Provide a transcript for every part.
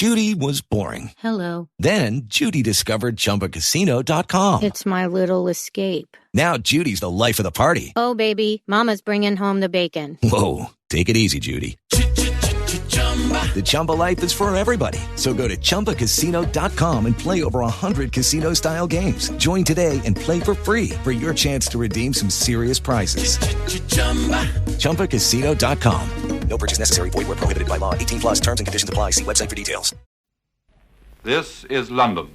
Judy was boring. Hello. Then Judy discovered ChumbaCasino.com. It's my little escape. Now Judy's the life of the party. Oh, baby, mama's bringing home the bacon. Whoa, take it easy, Judy. The Chumba life is for everybody. So go to ChumbaCasino.com and play over 100 casino-style games. Join today and play for free for your chance to redeem some serious prizes. ChumbaCasino.com. No purchase necessary. Void where prohibited by law. 18 plus terms and conditions apply. See website for details. This is London.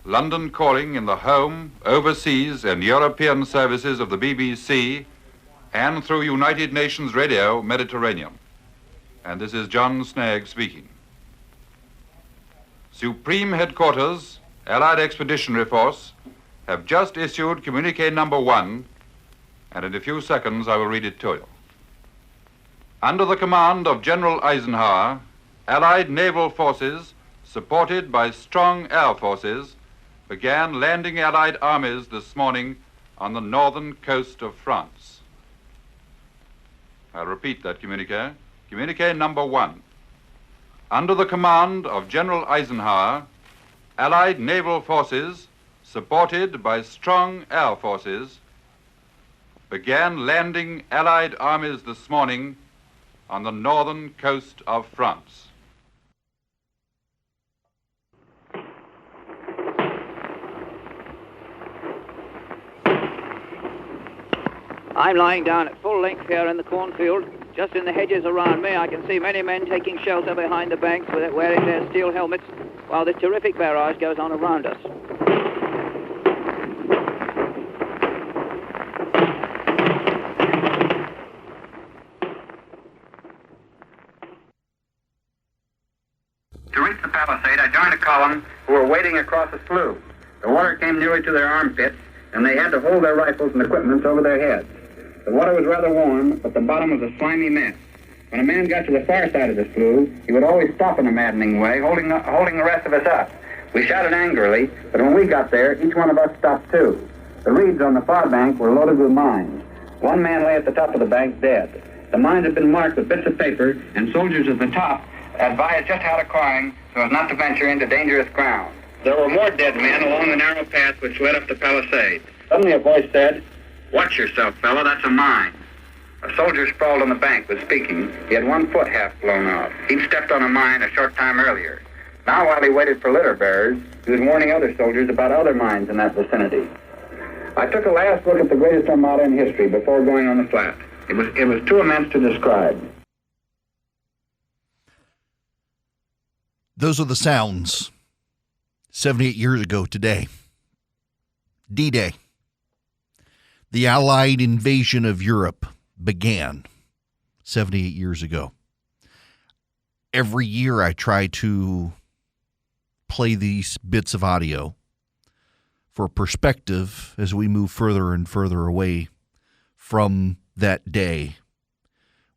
London calling in the home, overseas, and European services of the BBC and through United Nations Radio Mediterranean. And this is John Snagg speaking. Supreme Headquarters, Allied Expeditionary Force, have just issued communique number 1, and in a few seconds I will read it to you. Under the command of General Eisenhower, Allied naval forces, supported by strong air forces, began landing Allied armies this morning on the northern coast of France. I'll repeat that communique. Communique number 1. Under the command of General Eisenhower, Allied naval forces, supported by strong air forces, began landing Allied armies this morning on the northern coast of France. I'm lying down at full length here in the cornfield. Just in the hedges around me, I can see many men taking shelter behind the banks wearing their steel helmets, while this terrific barrage goes on around us. To reach the palisade, I joined a column who were wading across a slough. The water came nearly to their armpits, and they had to hold their rifles and equipment over their heads. The water was rather warm, but the bottom was a slimy mess. When a man got to the far side of the slough, he would always stop in a maddening way, holding the rest of us up. We shouted angrily, but when we got there, each one of us stopped too. The reeds on the far bank were loaded with mines. One man lay at the top of the bank dead. The mines had been marked with bits of paper, and soldiers at the top advised just how to climb so as not to venture into dangerous ground. There were more dead men along the narrow path which led up the palisade. Suddenly a voice said, "Watch yourself, fellow, that's a mine." A soldier sprawled on the bank was speaking. He had one foot half blown off. He'd stepped on a mine a short time earlier. Now, while he waited for litter bearers, he was warning other soldiers about other mines in that vicinity. I took a last look at the greatest armada in history before going on the flat. It was too immense to describe. Those are the sounds 78 years ago today. D-Day. The Allied invasion of Europe began 78 years ago. Every year I try to play these bits of audio for perspective as we move further and further away from that day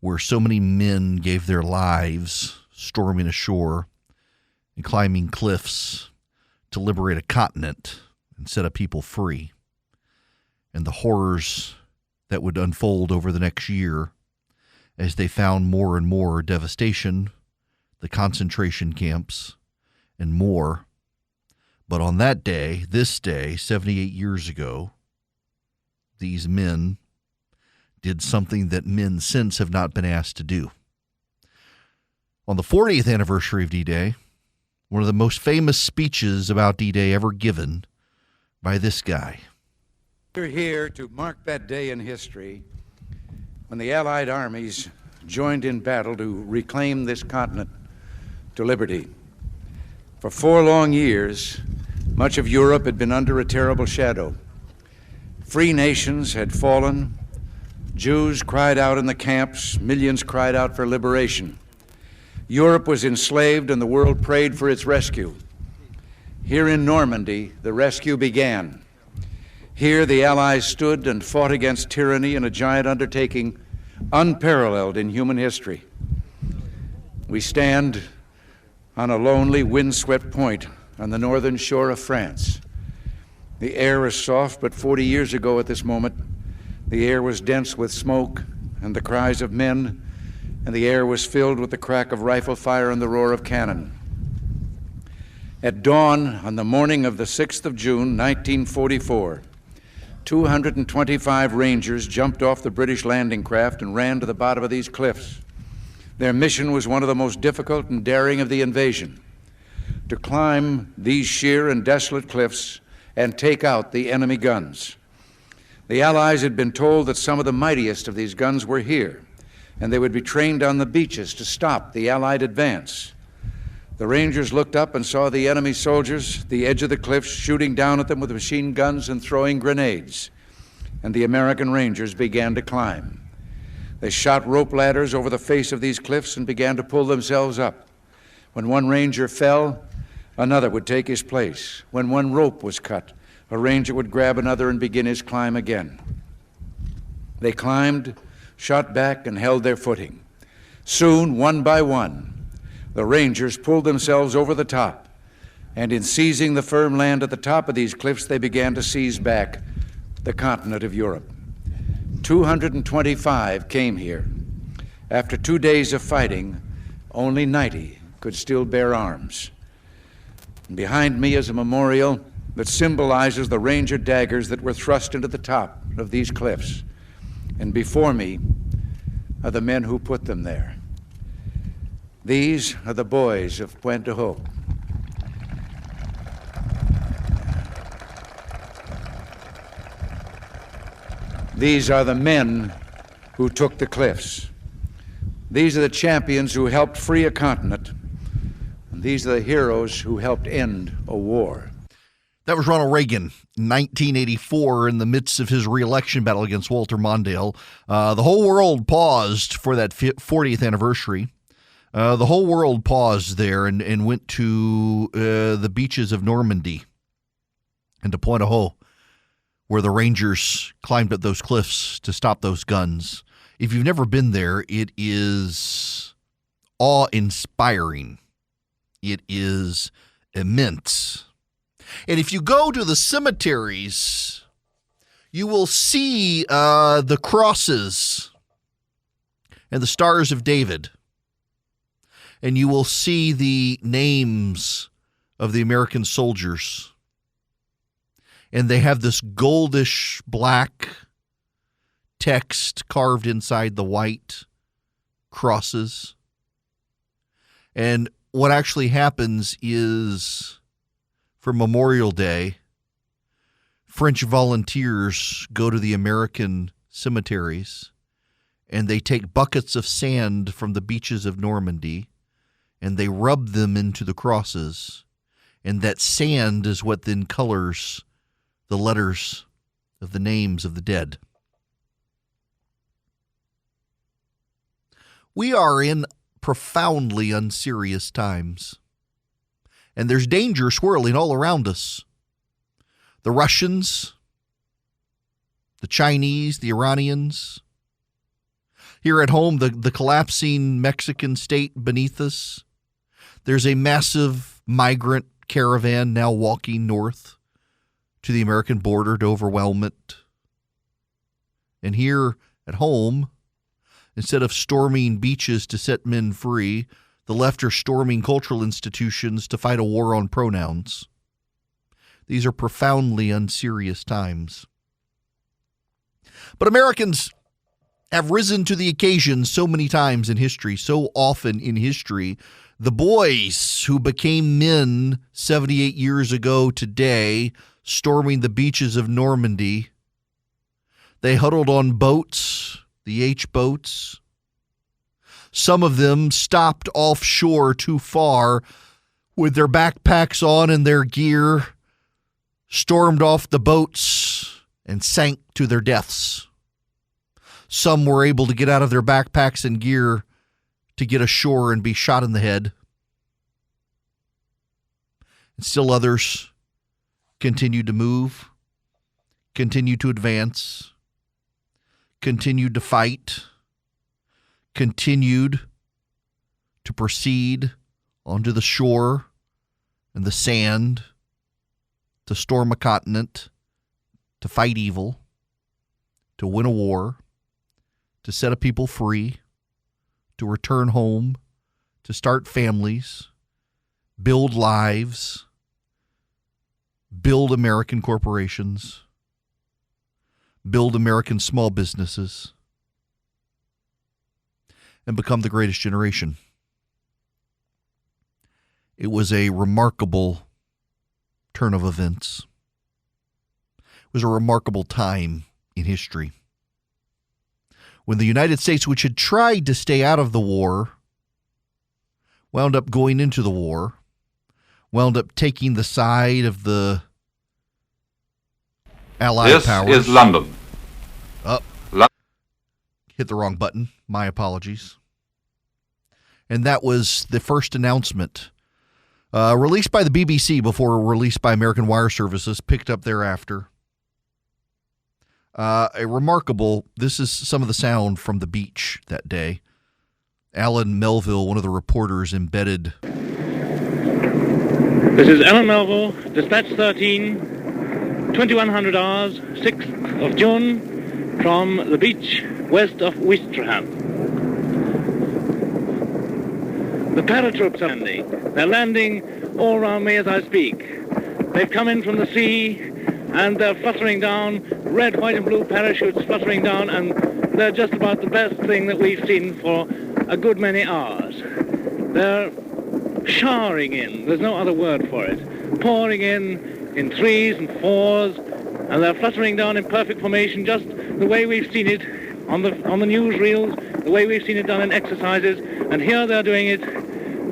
where so many men gave their lives storming ashore and climbing cliffs to liberate a continent and set a people free, and the horrors that would unfold over the next year as they found more and more devastation, the concentration camps, and more. But on that day, this day, 78 years ago, these men did something that men since have not been asked to do. On the 40th anniversary of D-Day, one of the most famous speeches about D-Day ever given by this guy. We're here to mark that day in history when the Allied armies joined in battle to reclaim this continent to liberty. For 4 long years, much of Europe had been under a terrible shadow. Free nations had fallen. Jews cried out in the camps. Millions cried out for liberation. Europe was enslaved and the world prayed for its rescue. Here in Normandy, the rescue began. Here the Allies stood and fought against tyranny in a giant undertaking unparalleled in human history. We stand on a lonely, windswept point on the northern shore of France. The air is soft, but 40 years ago at this moment, the air was dense with smoke and the cries of men and the air was filled with the crack of rifle fire and the roar of cannon. At dawn on the morning of the 6th of June, 1944, 225 Rangers jumped off the British landing craft and ran to the bottom of these cliffs. Their mission was one of the most difficult and daring of the invasion: to climb these sheer and desolate cliffs and take out the enemy guns. The Allies had been told that some of the mightiest of these guns were here, and they would be trained on the beaches to stop the Allied advance. The Rangers looked up and saw the enemy soldiers at the edge of the cliffs shooting down at them with machine guns and throwing grenades, and the American Rangers began to climb. They shot rope ladders over the face of these cliffs and began to pull themselves up. When one Ranger fell, another would take his place. When one rope was cut, a Ranger would grab another and begin his climb again. They climbed, shot back, and held their footing. Soon, one by one, the Rangers pulled themselves over the top, and in seizing the firm land at the top of these cliffs, they began to seize back the continent of Europe. 225 came here. After 2 days of fighting, only 90 could still bear arms. And behind me is a memorial that symbolizes the Ranger daggers that were thrust into the top of these cliffs. And before me are the men who put them there. These are the boys of Pointe du Hope. These are the men who took the cliffs. These are the champions who helped free a continent. And these are the heroes who helped end a war. That was Ronald Reagan in 1984 in the midst of his re-election battle against Walter Mondale. The whole world paused for that 40th anniversary. The whole world paused there and went to the beaches of Normandy and to Pointe du Hope, where the Rangers climbed up those cliffs to stop those guns. If you've never been there, it is awe-inspiring. It is immense. And if you go to the cemeteries, you will see the crosses and the stars of David. And you will see the names of the American soldiers. And they have this goldish black text carved inside the white crosses. And what actually happens is, for Memorial Day, French volunteers go to the American cemeteries and they take buckets of sand from the beaches of Normandy and they rub them into the crosses. And that sand is what then colors the letters of the names of the dead. We are in profoundly unserious times. And there's danger swirling all around us. The Russians, the Chinese, the Iranians. Here at home, the collapsing Mexican state beneath us. There's a massive migrant caravan now walking north to the American border to overwhelm it. And here at home, instead of storming beaches to set men free, the left are storming cultural institutions to fight a war on pronouns. These are profoundly unserious times. But Americans have risen to the occasion so many times in history, so often in history. The boys who became men 78 years ago today, storming the beaches of Normandy, they huddled on boats, the H-boats. Some of them stopped offshore too far with their backpacks on and their gear, stormed off the boats, and sank to their deaths. Some were able to get out of their backpacks and gear to get ashore and be shot in the head. And still others continued to move, continued to advance, continued to fight, continued to proceed onto the shore and the sand to storm a continent, to fight evil, to win a war, to set a people free, to return home, to start families, build lives, build American corporations, build American small businesses, and become the greatest generation. It was a remarkable turn of events. It was a remarkable time in history when the United States, which had tried to stay out of the war, wound up going into the war, wound up taking the side of the Allied powers. This is London. Hit the wrong button. My apologies. And that was the first announcement, released by the BBC before released by American Wire Services, picked up thereafter. This is some of the sound from the beach that day. Alan Melville, one of the reporters embedded. This is Alan Melville, Dispatch 13, 2100 hours, 6th of June, from the beach west of Ouistreham. The paratroops are landing. They're landing all around me as I speak. They've come in from the sea, and they're fluttering down, red, white, and blue parachutes fluttering down, and they're just about the best thing that we've seen for a good many hours. They're showering in, there's no other word for it, pouring in threes and fours, and they're fluttering down in perfect formation, just the way we've seen it on the newsreels, the way we've seen it done in exercises, and here they're doing it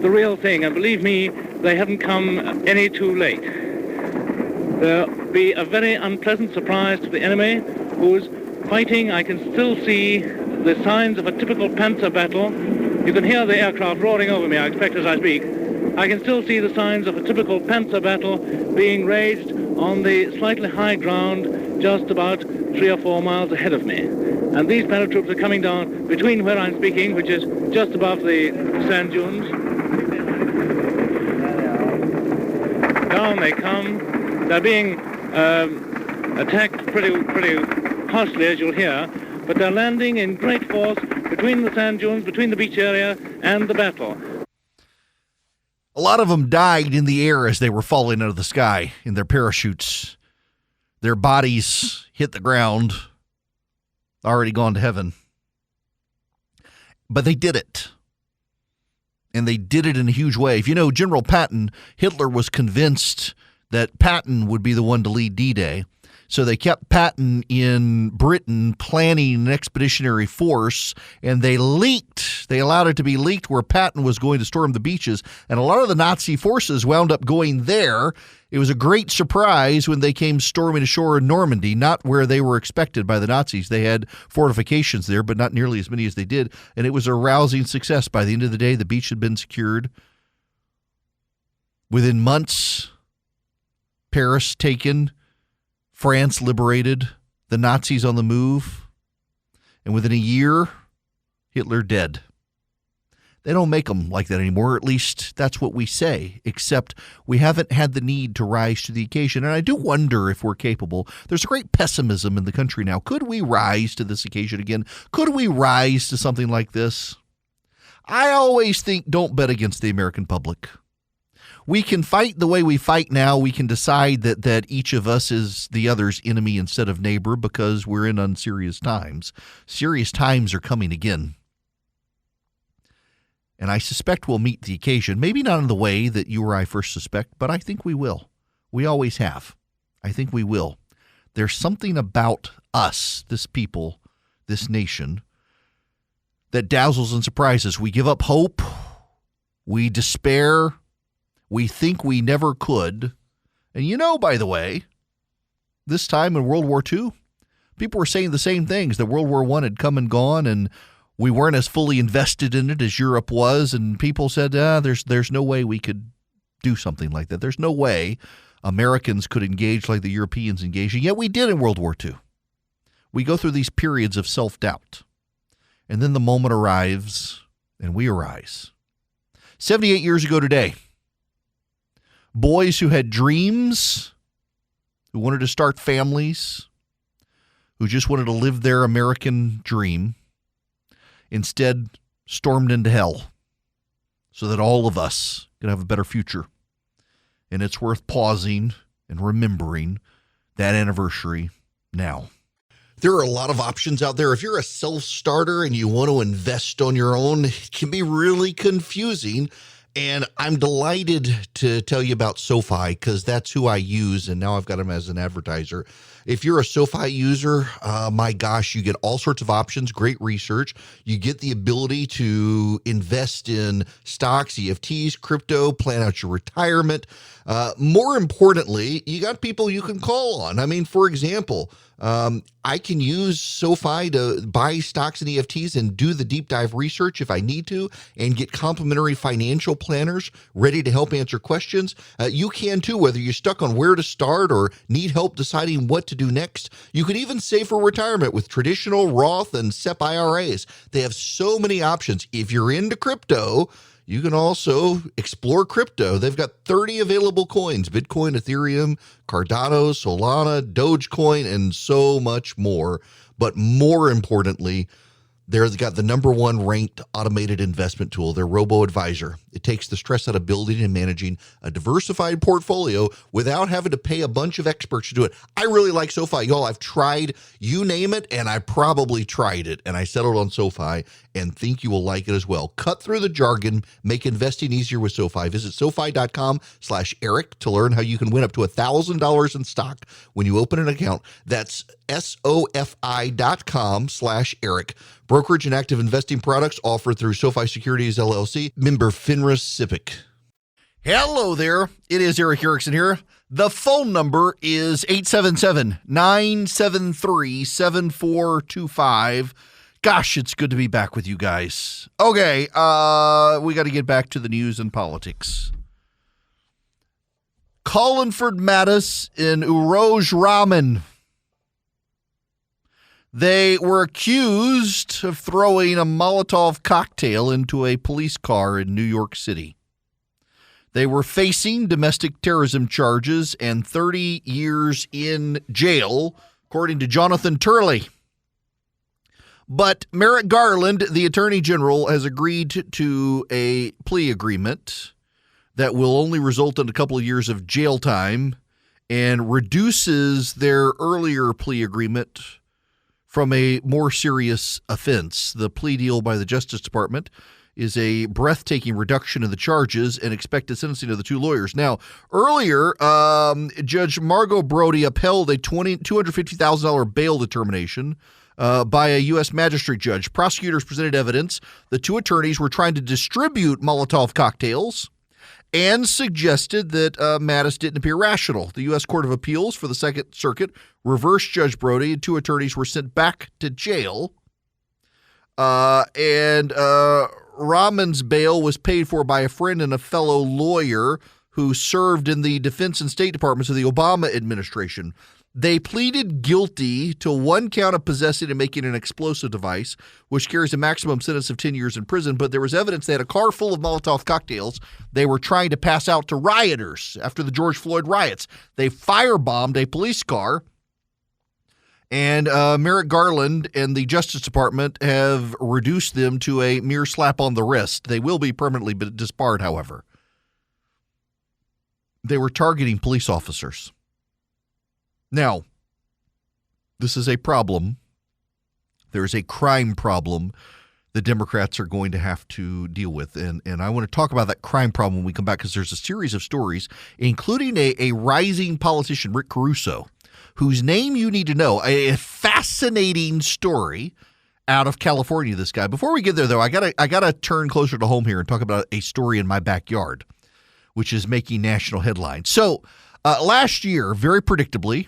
the real thing, and believe me, they haven't come any too late. There'll be a very unpleasant surprise to the enemy, who's fighting. I can still see the signs of a typical Panzer battle. You can hear the aircraft roaring over me, I expect, as I speak. I can still see the signs of a typical Panzer battle being raged on the slightly high ground just about 3 or 4 miles ahead of me. And these paratroops are coming down between where I'm speaking, which is just above the sand dunes. Down they come. They're being attacked pretty harshly, as you'll hear, but they're landing in great force between the sand dunes, between the beach area and the battle. A lot of them died in the air as they were falling out of the sky in their parachutes. Their bodies hit the ground, already gone to heaven. But they did it. And they did it in a huge way. If you know General Patton, Hitler was convinced that Patton would be the one to lead D-Day. So they kept Patton in Britain planning an expeditionary force, and they leaked. They allowed it to be leaked where Patton was going to storm the beaches, and a lot of the Nazi forces wound up going there. It was a great surprise when they came storming ashore in Normandy, not where they were expected by the Nazis. They had fortifications there, but not nearly as many as they did, and it was a rousing success. By the end of the day, the beach had been secured. Within months, Paris taken, France liberated, the Nazis on the move, and within a year, Hitler dead. They don't make them like that anymore, at least that's what we say, except we haven't had the need to rise to the occasion, and I do wonder if we're capable. There's a great pessimism in the country now. Could we rise to this occasion again? Could we rise to something like this? I always think don't bet against the American public. We can fight the way we fight now. We can decide that each of us is the other's enemy instead of neighbor because we're in unserious times. Serious times are coming again. And I suspect we'll meet the occasion, maybe not in the way that you or I first suspect, but I think we will. We always have. I think we will. There's something about us, this people, this nation, that dazzles and surprises. We give up hope. We despair. We think we never could. And you know, by the way, this time in World War II, people were saying the same things, that World War I had come and gone, and we weren't as fully invested in it as Europe was, and people said, there's no way we could do something like that. There's no way Americans could engage like the Europeans engaged, and yet we did in World War II. We go through these periods of self-doubt, and then the moment arrives, and we arise. 78 years ago today, boys who had dreams, who wanted to start families, who just wanted to live their American dream, instead stormed into hell so that all of us can have a better future. And it's worth pausing and remembering that anniversary now. There are a lot of options out there. If you're a self-starter and you want to invest on your own, it can be really confusing. And I'm delighted to tell you about SoFi because that's who I use, and now I've got them as an advertiser. If you're a SoFi user, my gosh, you get all sorts of options, great research. You get the ability to invest in stocks, EFTs, crypto, plan out your retirement. More importantly, you got people you can call on. I mean, for example, I can use SoFi to buy stocks and EFTs and do the deep dive research if I need to and get complimentary financial planners ready to help answer questions. You can too, whether you're stuck on where to start or need help deciding what to do next. You can even save for retirement with traditional Roth and SEP IRAs. They have so many options. If you're into crypto, you can also explore crypto. They've got 30 available coins: Bitcoin, Ethereum, Cardano, Solana, Dogecoin, and so much more. But more importantly, they've got the number one ranked automated investment tool, their robo-advisor. It takes the stress out of building and managing a diversified portfolio without having to pay a bunch of experts to do it. I really like SoFi. Y'all, I've tried, you name it, and I probably tried it, and I settled on SoFi and think you will like it as well. Cut through the jargon, make investing easier with SoFi. Visit SoFi.com/Eric to learn how you can win up to $1,000 in stock when you open an account. That's SoFi.com/Eric. Brokerage and active investing products offered through SoFi Securities LLC, member FINRA SIPC. Hello there. It is Eric Erickson here. The phone number is 877-973-7425. Gosh, it's good to be back with you guys. Okay, we got to get back to the news and politics. Collingford Mattis and Uroj Raman. They were accused of throwing a Molotov cocktail into a police car in New York City. They were facing domestic terrorism charges and 30 years in jail, according to Jonathan Turley. But Merrick Garland, the Attorney General, has agreed to a plea agreement that will only result in a couple of years of jail time and reduces their earlier plea agreement from a more serious offense. The plea deal by the Justice Department is a breathtaking reduction in the charges and expected sentencing of the two lawyers. Now, earlier, Judge Margot Brody upheld a $250,000 bail determination by a U.S. magistrate judge. Prosecutors presented evidence the two attorneys were trying to distribute Molotov cocktails and suggested that Mattis didn't appear rational. The U.S. Court of Appeals for the Second Circuit reversed Judge Brody, and two attorneys were sent back to jail. Raman's bail was paid for by a friend and a fellow lawyer who served in the Defense and State Departments of the Obama administration. They pleaded guilty to one count of possessing and making an explosive device, which carries a maximum sentence of 10 years in prison. But there was evidence they had a car full of Molotov cocktails they were trying to pass out to rioters after the George Floyd riots. They firebombed a police car, and Merrick Garland and the Justice Department have reduced them to a mere slap on the wrist. They will be permanently disbarred, however. They were targeting police officers. Now, this is a problem. There is a crime problem the Democrats are going to have to deal with. And I want to talk about that crime problem when we come back, because there's a series of stories, including a rising politician, Rick Caruso, whose name you need to know. A fascinating story out of California, this guy. Before we get there, though, I gotta turn closer to home here and talk about a story in my backyard, which is making national headlines. So last year, very predictably,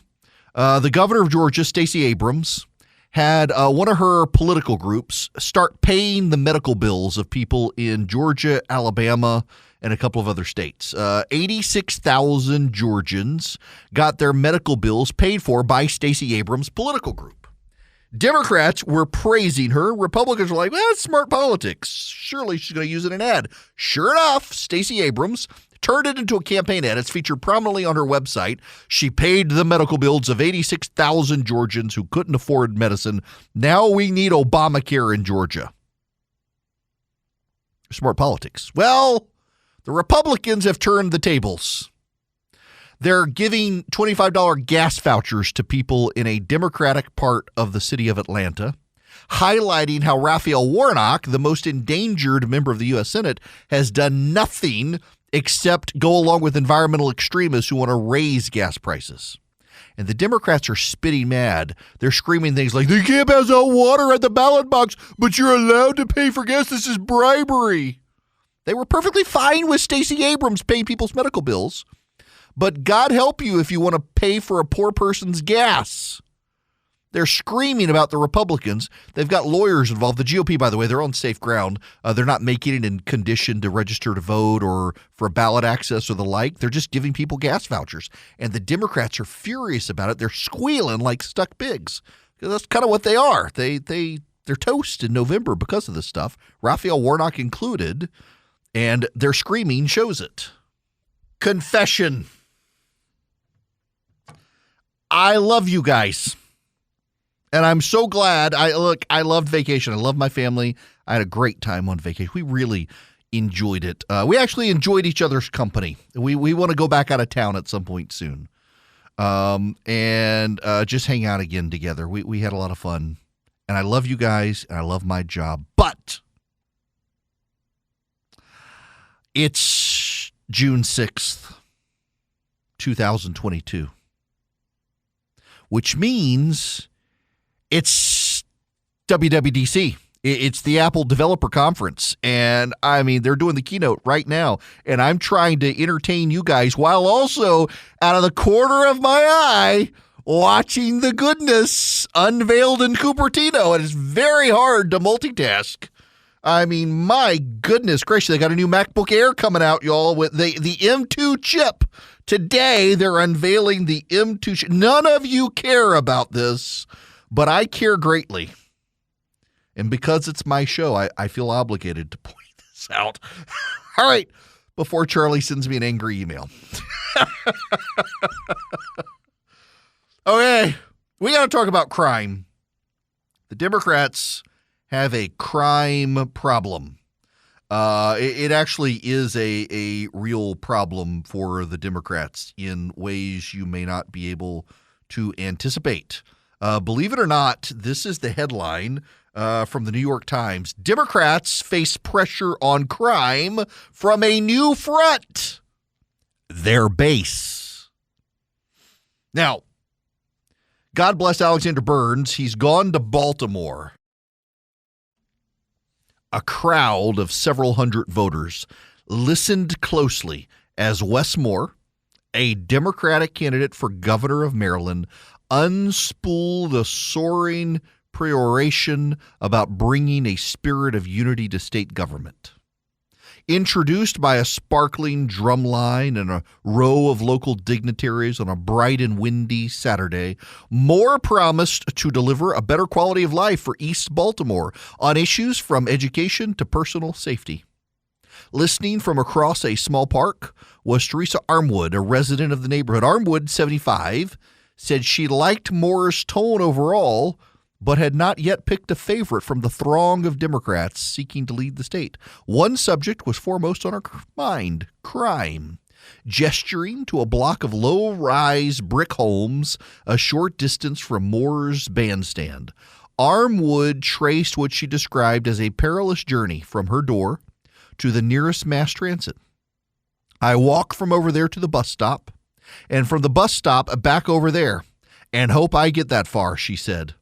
the governor of Georgia, Stacey Abrams, had one of her political groups start paying the medical bills of people in Georgia, Alabama, and a couple of other states. 86,000 Georgians got their medical bills paid for by Stacey Abrams' political group. Democrats were praising her. Republicans were like, well, that's smart politics. Surely she's going to use it in an ad. Sure enough, Stacey Abrams turned it into a campaign ad. It's featured prominently on her website. She paid the medical bills of 86,000 Georgians who couldn't afford medicine. Now we need Obamacare in Georgia. smart politics? Well, the Republicans have turned the tables. They're giving $25 gas vouchers to people in a Democratic part of the city of Atlanta, highlighting how Raphael Warnock, the most endangered member of the U.S. Senate, has done nothing except go along with environmental extremists who want to raise gas prices. And the Democrats are spitting mad. They're screaming things like, they can't pass out water at the ballot box, but you're allowed to pay for gas. This is bribery. They were perfectly fine with Stacey Abrams paying people's medical bills. But God help you if you want to pay for a poor person's gas. They're screaming about the Republicans. They've got lawyers involved. The GOP, by the way, they're on safe ground. They're not making it in condition to register to vote or for ballot access or the like. They're just giving people gas vouchers. And the Democrats are furious about it. They're squealing like stuck pigs. That's kind of what they are. They're toast in November because of this stuff, Raphael Warnock included, and their screaming shows it. Confession. I love you guys. And I'm so glad. I loved vacation. I love my family. I had a great time on vacation. We really enjoyed it. We actually enjoyed each other's company. We want to go back out of town at some point soon, and just hang out again together. We had a lot of fun. And I love you guys, and I love my job. But it's June 6th, 2022, which means it's WWDC. It's the Apple Developer Conference. And I mean, they're doing the keynote right now. And I'm trying to entertain you guys while also out of the corner of my eye watching the goodness unveiled in Cupertino. And it's very hard to multitask. I mean, my goodness gracious, they got a new MacBook Air coming out, y'all, with the M2 chip. Today, they're unveiling the M2 chip. None of you care about this, but I care greatly. And because it's my show, I feel obligated to point this out. All right, before Charlie sends me an angry email. Okay, we got to talk about crime. The Democrats have a crime problem. It actually is a real problem for the Democrats in ways you may not be able to anticipate. Believe it or not, this is the headline from the New York Times. Democrats face pressure on crime from a new front, their base. Now, God bless Alexander Burns. He's gone to Baltimore. A crowd of several hundred voters listened closely as Wes Moore, a Democratic candidate for governor of Maryland, unspooled the soaring peroration about bringing a spirit of unity to state government. Introduced by a sparkling drum line and a row of local dignitaries on a bright and windy Saturday, Moore promised to deliver a better quality of life for East Baltimore on issues from education to personal safety. Listening from across a small park was Teresa Armwood, a resident of the neighborhood. Armwood, 75, said she liked Moore's tone overall, but had not yet picked a favorite from the throng of Democrats seeking to lead the state. One subject was foremost on her mind: crime. Gesturing to a block of low-rise brick homes a short distance from Moore's bandstand, Armwood traced what she described as a perilous journey from her door to the nearest mass transit. I walk from over there to the bus stop, and from the bus stop back over there, and hope I get that far, she said.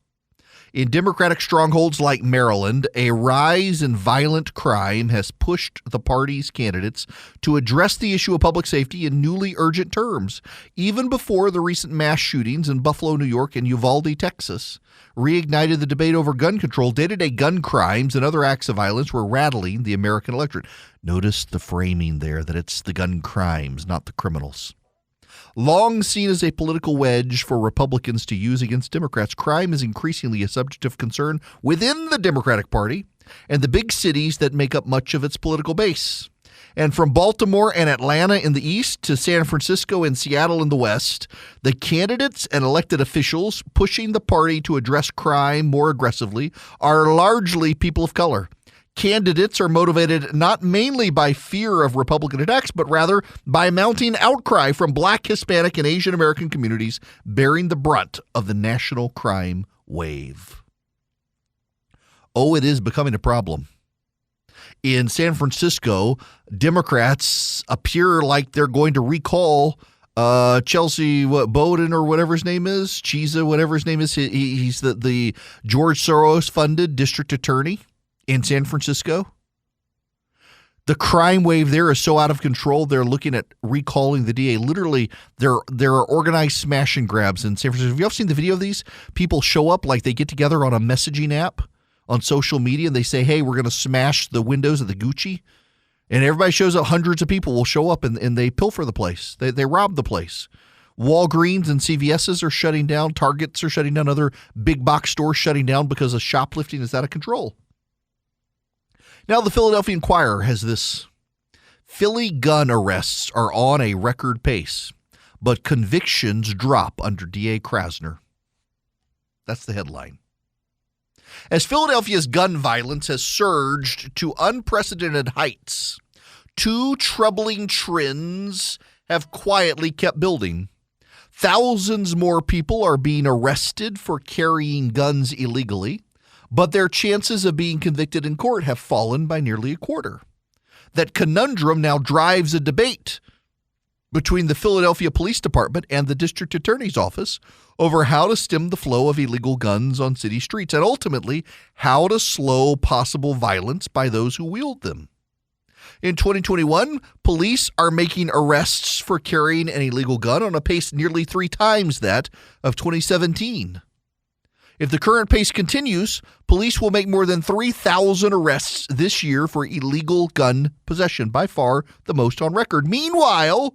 In Democratic strongholds like Maryland, a rise in violent crime has pushed the party's candidates to address the issue of public safety in newly urgent terms. Even before the recent mass shootings in Buffalo, New York, and Uvalde, Texas, reignited the debate over gun control, day-to-day gun crimes and other acts of violence were rattling the American electorate. Notice the framing there, that it's the gun crimes, not the criminals. Long seen as a political wedge for Republicans to use against Democrats, crime is increasingly a subject of concern within the Democratic Party and the big cities that make up much of its political base. And from Baltimore and Atlanta in the east to San Francisco and Seattle in the west, the candidates and elected officials pushing the party to address crime more aggressively are largely people of color. Candidates are motivated not mainly by fear of Republican attacks, but rather by mounting outcry from Black, Hispanic, and Asian American communities bearing the brunt of the national crime wave. Oh, it is becoming a problem. In San Francisco, Democrats appear like they're going to recall Chelsea Bowden or whatever his name is, Chiza, whatever his name is. He's the George Soros-funded district attorney in San Francisco. The crime wave there is so out of control, they're looking at recalling the DA. Literally, there are organized smash and grabs in San Francisco. Have you ever seen the video of these? People show up like they get together on a messaging app on social media, and they say, hey, we're going to smash the windows of the Gucci. And everybody shows up. Hundreds of people will show up, and they pilfer the place. They rob the place. Walgreens and CVS's are shutting down. Targets are shutting down. Other big box stores shutting down because of shoplifting is out of control. Now the Philadelphia Inquirer has this. Philly gun arrests are on a record pace, but convictions drop under DA Krasner. That's the headline. As Philadelphia's gun violence has surged to unprecedented heights, two troubling trends have quietly kept building. Thousands more people are being arrested for carrying guns illegally, but their chances of being convicted in court have fallen by nearly a quarter. That conundrum now drives a debate between the Philadelphia Police Department and the District Attorney's Office over how to stem the flow of illegal guns on city streets and ultimately how to slow possible violence by those who wield them. In 2021, police are making arrests for carrying an illegal gun on a pace nearly 3 times that of 2017. If the current pace continues, police will make more than 3,000 arrests this year for illegal gun possession, by far the most on record. Meanwhile,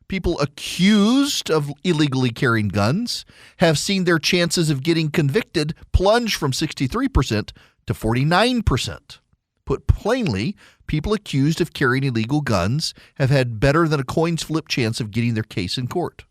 people accused of illegally carrying guns have seen their chances of getting convicted plunge from 63% to 49%. Put plainly, people accused of carrying illegal guns have had better than a coin's flip chance of getting their case in court,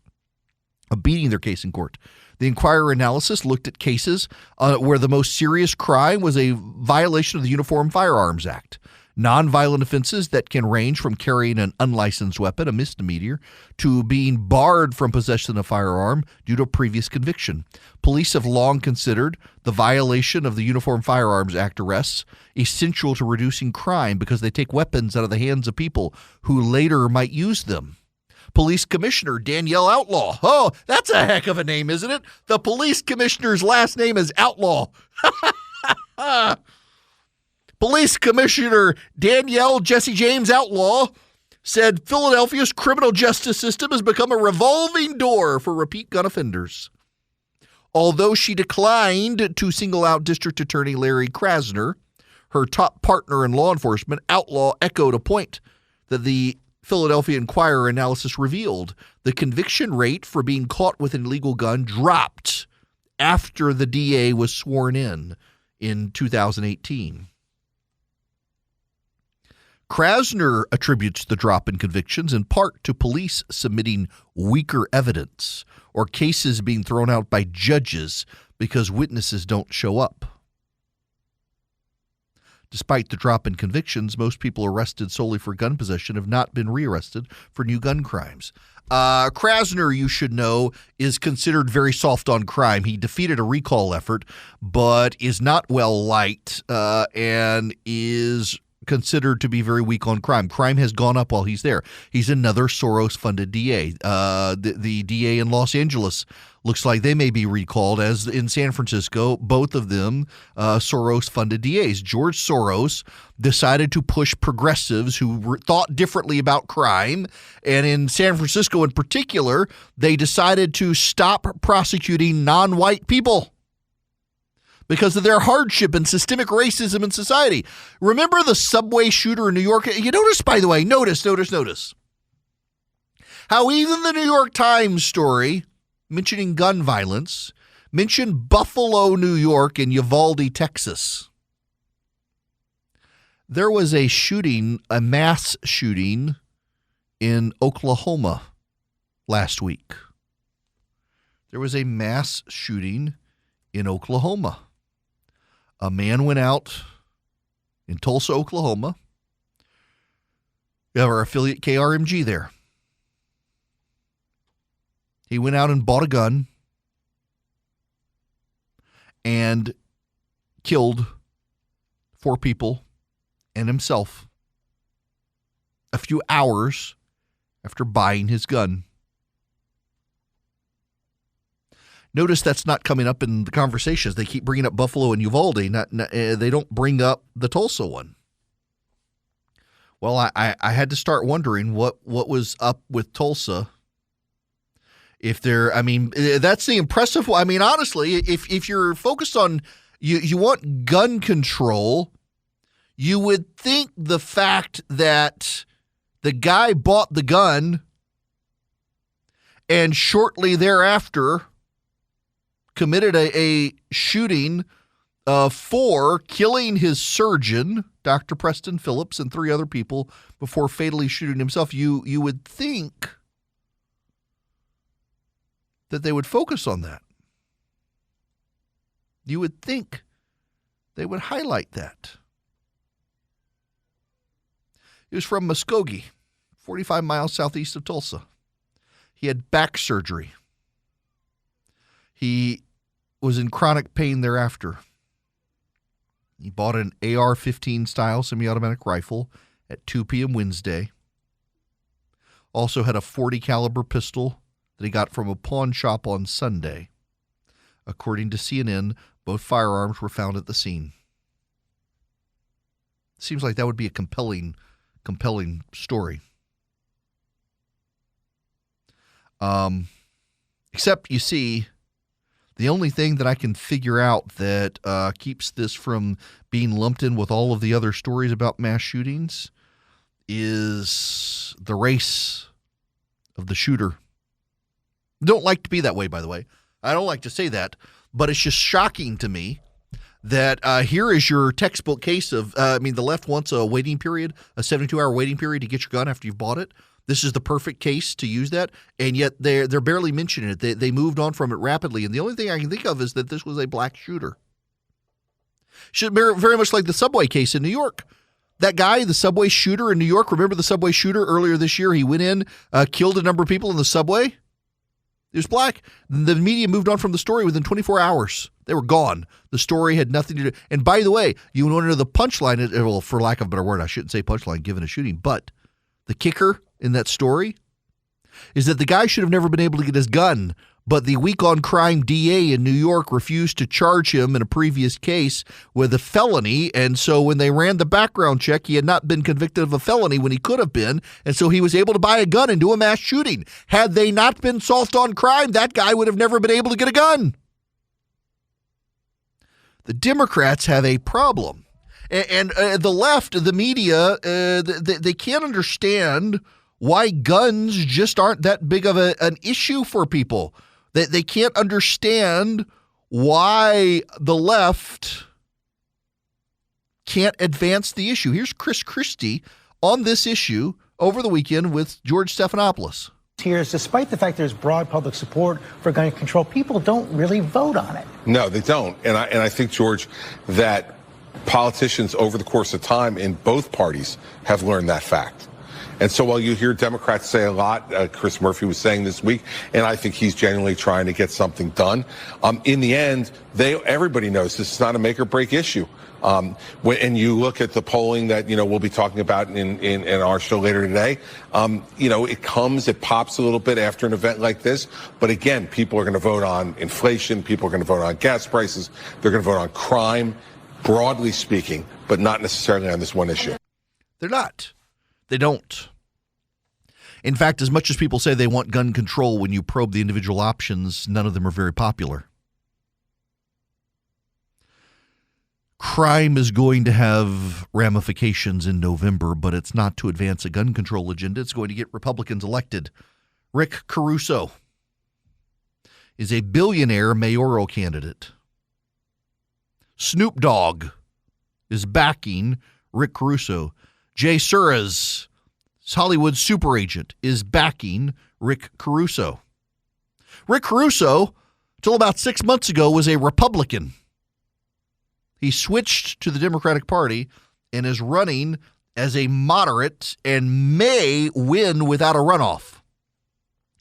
of beating their case in court. The Inquirer analysis looked at cases where the most serious crime was a violation of the Uniform Firearms Act. Nonviolent offenses that can range from carrying an unlicensed weapon, a misdemeanor, to being barred from possession of a firearm due to a previous conviction. Police have long considered the violation of the Uniform Firearms Act arrests essential to reducing crime because they take weapons out of the hands of people who later might use them. Police Commissioner Danielle Outlaw. Oh, that's a heck of a name, isn't it? The police commissioner's last name is Outlaw. Police Commissioner Danielle Jesse James Outlaw said Philadelphia's criminal justice system has become a revolving door for repeat gun offenders. Although she declined to single out District Attorney Larry Krasner, her top partner in law enforcement, Outlaw echoed a point that the Philadelphia Inquirer analysis revealed. The conviction rate for being caught with an illegal gun dropped after the DA was sworn in 2018. Krasner attributes the drop in convictions in part to police submitting weaker evidence or cases being thrown out by judges because witnesses don't show up. Despite the drop in convictions, most people arrested solely for gun possession have not been rearrested for new gun crimes. Krasner, you should know, is considered very soft on crime. He defeated a recall effort, but is not well liked and is considered to be very weak on crime. Crime has gone up while he's there. He's another Soros-funded DA. The DA in Los Angeles looks like they may be recalled, as in San Francisco, both of them Soros-funded DAs. George Soros decided to push progressives who thought differently about crime, and in San Francisco in particular, they decided to stop prosecuting non-white people because of their hardship and systemic racism in society. Remember the subway shooter in New York? You notice, by the way, notice how even the New York Times story mentioning gun violence mentioned Buffalo, New York, and Uvalde, Texas. There was a mass shooting in Oklahoma last week. There was a mass shooting in Oklahoma. A man went out in Tulsa, Oklahoma. We have our affiliate KRMG there. He went out and bought a gun and killed 4 people and himself a few hours after buying his gun. Notice that's not coming up in the conversations. They keep bringing up Buffalo and Uvalde. They don't bring up the Tulsa one. Well, I had to start wondering what was up with Tulsa. If there, I mean, that's the impressive. I mean, honestly, if you're focused on you want gun control, you would think the fact that the guy bought the gun and shortly thereafter committed a shooting for killing his surgeon, Dr. Preston Phillips, and 3 other people before fatally shooting himself. You would think that they would focus on that. You would think they would highlight that. He was from Muskogee, 45 miles southeast of Tulsa. He had back surgery. He was in chronic pain thereafter. He bought an AR-15 style semi-automatic rifle at 2 p.m. Wednesday. Also had a .40 caliber pistol that he got from a pawn shop on Sunday. According to CNN, both firearms were found at the scene. Seems like that would be a compelling story. Except, you see, the only thing that I can figure out that keeps this from being lumped in with all of the other stories about mass shootings is the race of the shooter. Don't like to be that way, by the way. I don't like to say that, but it's just shocking to me that here is your textbook case of, the left wants a waiting period, a 72-hour waiting period to get your gun after you've bought it. This is the perfect case to use that, and yet they're barely mentioning it. They moved on from it rapidly, and the only thing I can think of is that this was a black shooter. Should very much like the subway case in New York. That guy, the subway shooter in New York, remember the subway shooter earlier this year? He went in, killed a number of people in the subway. He was black. The media moved on from the story within 24 hours. They were gone. The story had nothing to do. And by the way, you want to know the punchline, well, for lack of a better word, I shouldn't say punchline given a shooting, but the kicker in that story is that the guy should have never been able to get his gun, but the weak-on-crime DA in New York refused to charge him in a previous case with a felony, and so when they ran the background check, he had not been convicted of a felony when he could have been, and so he was able to buy a gun and do a mass shooting. Had they not been soft on crime, that guy would have never been able to get a gun. The Democrats have a problem. And the left, the media, they can't understand why guns just aren't that big of an issue for people. They can't understand why the left can't advance the issue. Here's Chris Christie on this issue over the weekend with George Stephanopoulos. Here is despite the fact there's broad public support for gun control, people don't really vote on it. No, they don't. And I think, George, that politicians over the course of time in both parties have learned that fact. And so while you hear Democrats say a lot, Chris Murphy was saying this week, and I think he's genuinely trying to get something done, in the end, everybody knows this is not a make or break issue. And you look at the polling that, we'll be talking about in our show later today, it pops a little bit after an event like this. But again, people are going to vote on inflation. People are going to vote on gas prices. They're going to vote on crime, broadly speaking, but not necessarily on this one issue. They're not. They don't. In fact, as much as people say they want gun control, when you probe the individual options, none of them are very popular. Crime is going to have ramifications in November, but it's not to advance a gun control agenda. It's going to get Republicans elected. Rick Caruso is a billionaire mayoral candidate. Snoop Dogg is backing Rick Caruso. Jay Suarez, Hollywood super agent, is backing Rick Caruso. Rick Caruso, until about 6 months ago, was a Republican. He switched to the Democratic Party and is running as a moderate and may win without a runoff.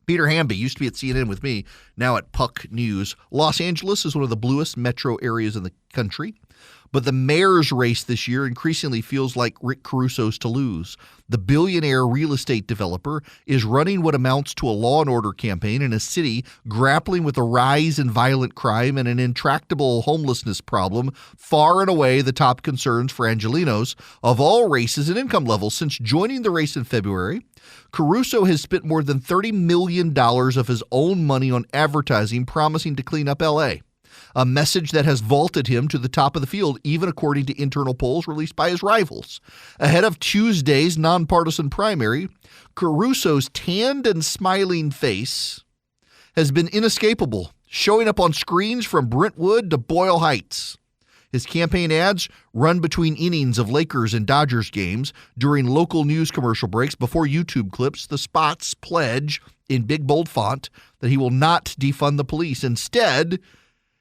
Peter Hamby used to be at CNN with me, now at Puck News. Los Angeles is one of the bluest metro areas in the country, but the mayor's race this year increasingly feels like Rick Caruso's to lose. The billionaire real estate developer is running what amounts to a law and order campaign in a city grappling with a rise in violent crime and an intractable homelessness problem, far and away the top concerns for Angelenos of all races and income levels. Since joining the race in February, Caruso has spent more than $30 million of his own money on advertising promising to clean up L.A., a message that has vaulted him to the top of the field, even according to internal polls released by his rivals. Ahead of Tuesday's nonpartisan primary, Caruso's tanned and smiling face has been inescapable, showing up on screens from Brentwood to Boyle Heights. His campaign ads run between innings of Lakers and Dodgers games, during local news commercial breaks, before YouTube clips. The spots pledge in big bold font that he will not defund the police. Instead,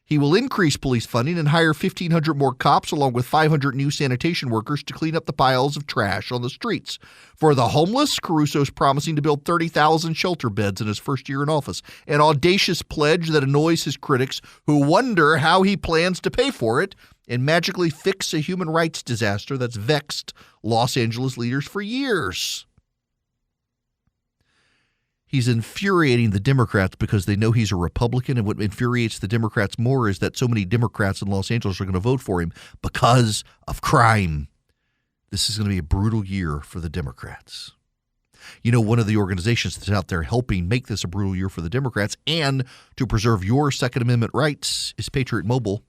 he will increase police funding and hire 1,500 more cops along with 500 new sanitation workers to clean up the piles of trash on the streets. For the homeless, Caruso is promising to build 30,000 shelter beds in his first year in office, an audacious pledge that annoys his critics who wonder how he plans to pay for it and magically fix a human rights disaster that's vexed Los Angeles leaders for years. He's infuriating the Democrats because they know he's a Republican, and what infuriates the Democrats more is that so many Democrats in Los Angeles are going to vote for him because of crime. This is going to be a brutal year for the Democrats. You know, one of the organizations that's out there helping make this a brutal year for the Democrats and to preserve your Second Amendment rights is Patriot Mobile.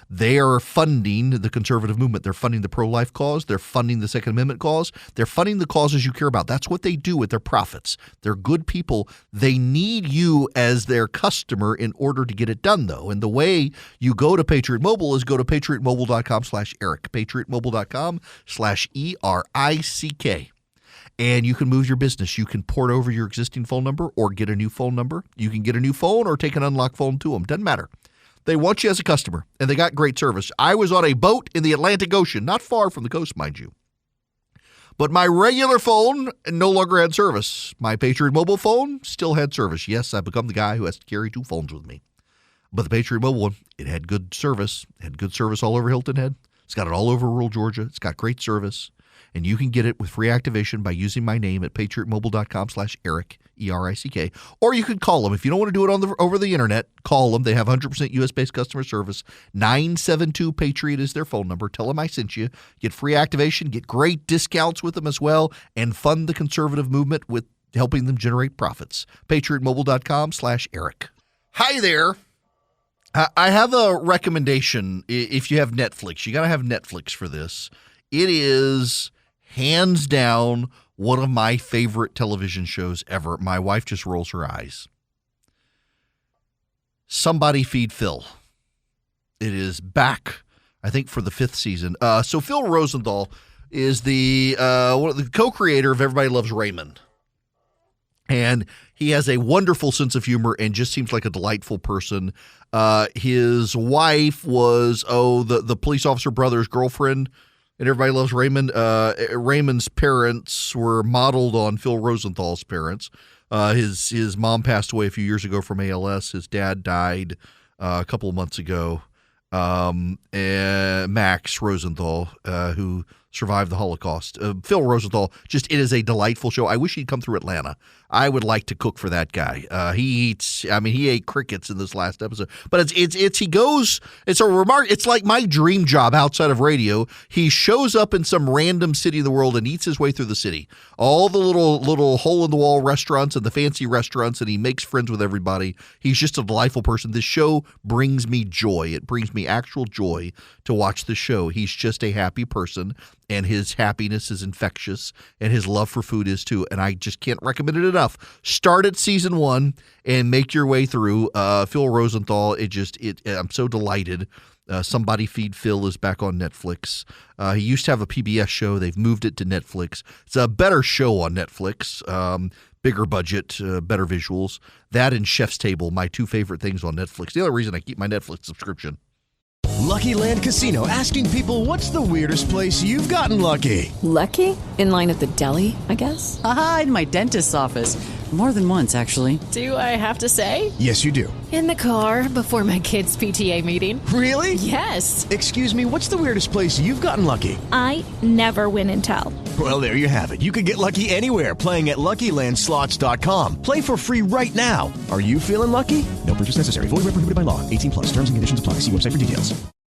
They are funding the conservative movement. They're funding the pro-life cause. They're funding the Second Amendment cause. They're funding the causes you care about. That's what they do with their profits. They're good people. They need you as their customer in order to get it done, though. And the way you go to Patriot Mobile is go to patriotmobile.com/Eric, patriotmobile.com/ERICK. And you can move your business. You can port over your existing phone number or get a new phone number. You can get a new phone or take an unlocked phone to them. Doesn't matter. They want you as a customer, and they got great service. I was on a boat in the Atlantic Ocean, not far from the coast, mind you. But my regular phone no longer had service. My Patriot Mobile phone still had service. Yes, I've become the guy who has to carry two phones with me. But the Patriot Mobile one, it had good service. It had good service all over Hilton Head. It's got it all over rural Georgia. It's got great service. And you can get it with free activation by using my name at patriotmobile.com/Eric, ERICK. Or you could call them. If you don't want to do it over the internet, call them. They have 100% U.S.-based customer service. 972-PATRIOT is their phone number. Tell them I sent you. Get free activation, get great discounts with them as well, and fund the conservative movement with helping them generate profits. patriotmobile.com/Eric. Hi there. I have a recommendation if you have Netflix. You got to have Netflix for this. It is hands down one of my favorite television shows ever. My wife just rolls her eyes. Somebody Feed Phil. It is back, I think, for the 5th season. So Phil Rosenthal is the co-creator of Everybody Loves Raymond. And he has a wonderful sense of humor and just seems like a delightful person. His wife was, the police officer brother's girlfriend. And Everybody Loves Raymond. Raymond's parents were modeled on Phil Rosenthal's parents. His mom passed away a few years ago from ALS. His dad died a couple of months ago. And Max Rosenthal, who survived the Holocaust. Phil Rosenthal, it is a delightful show. I wish he'd come through Atlanta. I would like to cook for that guy. He ate crickets in this last episode. But it's like my dream job outside of radio. He shows up in some random city in the world and eats his way through the city. All the little hole-in-the-wall restaurants and the fancy restaurants, and he makes friends with everybody. He's just a delightful person. This show brings me joy. It brings me actual joy to watch the show. He's just a happy person, and his happiness is infectious, and his love for food is too. And I just can't recommend it enough. Start at season 1 and make your way through. Phil Rosenthal, I'm so delighted. Somebody Feed Phil is back on Netflix. He used to have a PBS show. They've moved it to Netflix. It's a better show on Netflix. Bigger budget, better visuals. That and Chef's Table, my two favorite things on Netflix. The other reason I keep my Netflix subscription. Lucky Land Casino, asking people, what's the weirdest place you've gotten lucky? Lucky? In line at the deli, I guess? Aha, in my dentist's office. More than once, actually. Do I have to say? Yes, you do. In the car before my kids' PTA meeting. Really? Yes. Excuse me, what's the weirdest place you've gotten lucky? I never win and tell. Well, there you have it. You can get lucky anywhere, playing at LuckyLandSlots.com. Play for free right now. Are you feeling lucky? No purchase necessary. Void where prohibited by law. 18+. Terms and conditions apply. See website for details.